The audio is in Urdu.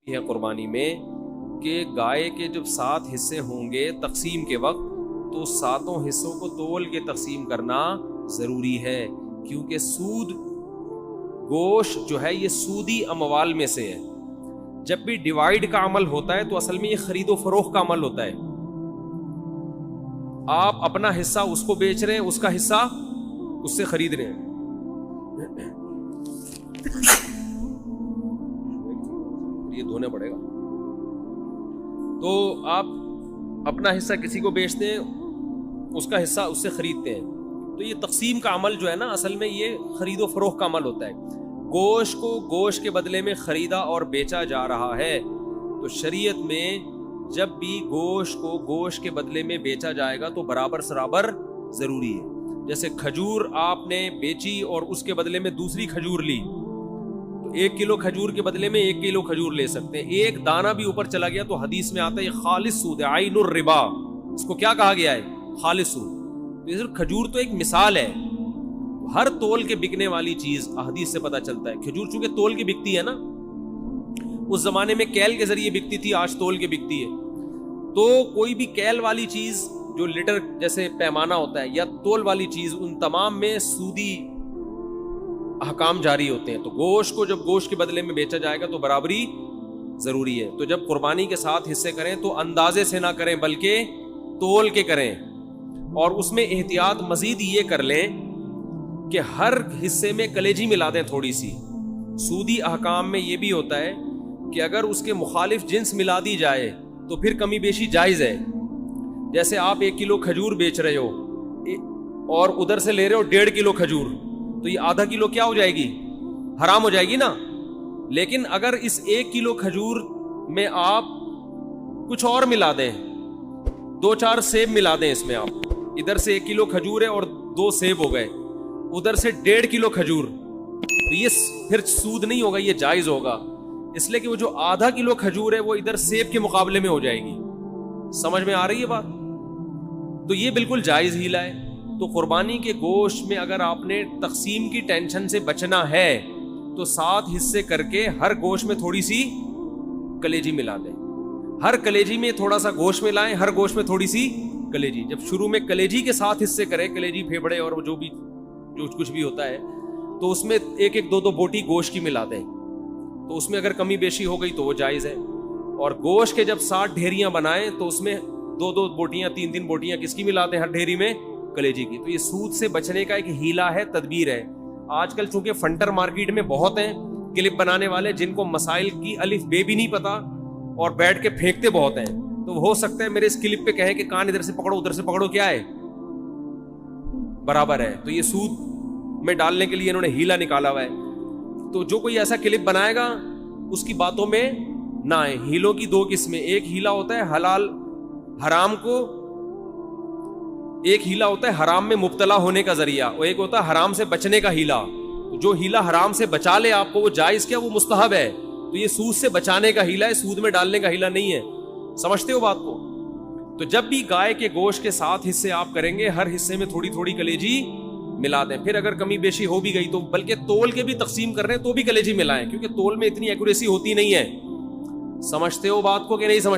ہے قربانی میں کہ گائے کے جب 7 حصے ہوں گے تقسیم کے وقت تو 7 حصوں کو تول کے تقسیم کرنا ضروری ہے، کیونکہ سود گوشت جو ہے یہ سودی اموال میں سے ہے۔ جب بھی ڈیوائیڈ کا عمل ہوتا ہے تو اصل میں یہ خرید و فروخت کا عمل ہوتا ہے۔ آپ اپنا حصہ اس کو بیچ رہے ہیں، اس کا حصہ اس سے خرید رہے ہیں۔ یہ دھونا پڑے گا۔ تو آپ اپنا حصہ کسی کو بیچتے ہیں، اس کا حصہ اس سے خریدتے ہیں، تو یہ تقسیم کا عمل جو ہے نا اصل میں یہ خرید و فروخت کا عمل ہوتا ہے۔ گوشت کو گوشت کے بدلے میں خریدا اور بیچا جا رہا ہے، تو شریعت میں جب بھی گوشت کو گوشت کے بدلے میں بیچا جائے گا تو برابر سرابر ضروری ہے۔ جیسے کھجور آپ نے بیچی اور اس کے بدلے میں دوسری کھجور لی، تو 1 کلو کھجور کے بدلے میں 1 کلو کھجور لے سکتے ہیں۔ ایک دانہ بھی اوپر چلا گیا تو حدیث میں آتا ہے یہ خالص سود ہے، عین الربا، اس کو کیا کہا گیا ہے؟ خالص سود۔ کھجور تو ایک مثال ہے، ہر تول کے بکنے والی چیز حدیث سے پتہ چلتا ہے۔ کھجور چونکہ تول کی بکتی ہے نا، اس زمانے میں کیل کے ذریعے بکتی تھی، آج تول کے بکتی ہے، تو کوئی بھی کیل والی چیز جو لیٹر جیسے پیمانہ ہوتا ہے یا تول والی چیز، ان تمام میں سودی احکام جاری ہوتے ہیں۔ تو گوشت کو جب گوشت کے بدلے میں بیچا جائے گا تو برابری ضروری ہے۔ تو جب قربانی کے 7 حصے کریں تو اندازے سے نہ کریں بلکہ تول کے کریں، اور اس میں احتیاط مزید یہ کر لیں کہ ہر حصے میں کلیجی ملا دیں تھوڑی سی۔ سودی احکام میں یہ بھی ہوتا ہے کہ اگر اس کے مخالف جنس ملا دی جائے تو پھر کمی بیشی جائز ہے۔ جیسے آپ 1 کلو کھجور بیچ رہے ہو اور ادھر سے لے رہے ہو 1.5 کلو کھجور، تو یہ آدھا کلو کیا ہو جائے گی؟ حرام ہو جائے گی نا۔ لیکن اگر اس 1 کلو کھجور میں آپ کچھ اور ملا دیں، 2-4 سیب ملا دیں اس میں، آپ ادھر سے 1 کلو کھجور ہے اور 2 سیب ہو گئے، ادھر سے 1.5 کلو کھجور، تو یہ پھر سود نہیں ہوگا، یہ جائز ہوگا، اس لیے کہ وہ جو آدھا کلو کھجور ہے وہ ادھر سیب کے مقابلے میں ہو جائے گی۔ سمجھ میں آ رہی ہے بات؟ تو یہ بالکل جائز ہیلا ہے۔ تو قربانی کے گوشت میں اگر آپ نے تقسیم کی ٹینشن سے بچنا ہے تو 7 حصے کر کے ہر گوشت میں تھوڑی سی کلیجی ملا دیں، ہر کلیجی میں تھوڑا سا گوشت ملائیں، ہر گوشت میں تھوڑی سی کلیجی۔ جب شروع میں کلیجی کے 7 حصے کریں، کلیجی پھیپڑے اور جو کچھ بھی ہوتا ہے، تو اس میں 1-2 بوٹی گوشت کی ملا دیں، تو اس میں اگر کمی بیشی ہو گئی تو وہ جائز ہے۔ اور گوشت کے جب 7 ڈھیریاں بنائیں تو اس میں 2 بوٹیاں 3 بوٹیاں کس کی ملا دیں ہر ڈھیری میں؟ کلیجی کی۔ تو یہ سود سے بچنے کا ایک ہیلا ہے، تدبیر ہے۔ آج کل چونکہ فنٹر مارکیٹ میں بہت ہیں کلپ بنانے والے جن کو مسائل کی الف بے بھی نہیں پتا اور بیٹھ کے پھینکتے بہت ہیں، تو ہو سکتا ہے میرے اس کلپ پہ کہیں کہ کان ادھر سے پکڑو ادھر سے پکڑو، کیا ہے؟ برابر ہے۔ تو یہ سود میں ڈالنے کے لیے انہوں نے ہیلا نکالا ہوا ہے۔ تو جو کوئی ایسا کلپ بنائے گا اس کی باتوں میں نہ آئے۔ ہیلوں کی 2 قسمیں، ایک ہیلا ہوتا ہے حلال حرام کو، ایک ہیلا ہوتا ہے حرام میں مبتلا ہونے کا ذریعہ، اور ایک ہوتا ہے حرام سے بچنے کا ہیلا۔ جو ہیلا حرام سے بچا لے آپ کو وہ جائز کیا، وہ مستحب ہے۔ تو یہ سود سے بچانے کا ہیلا ہے، سود میں ڈالنے کا ہیلا نہیں ہے۔ سمجھتے ہو بات کو؟ تو جب بھی گائے کے گوشت کے 7 حصے آپ کریں گے، ہر حصے میں تھوڑی تھوڑی کلیجی ملا دیں۔ پھر اگر کمی بیشی ہو بھی گئی تو بلکہ تول کے بھی تقسیم کر رہے ہیں تو بھی کلیجی ملائیں، کیونکہ تول میں اتنی ایکوریسی ہوتی نہیں ہے۔ سمجھتے ہو بات کو کہ نہیں سمجھتے؟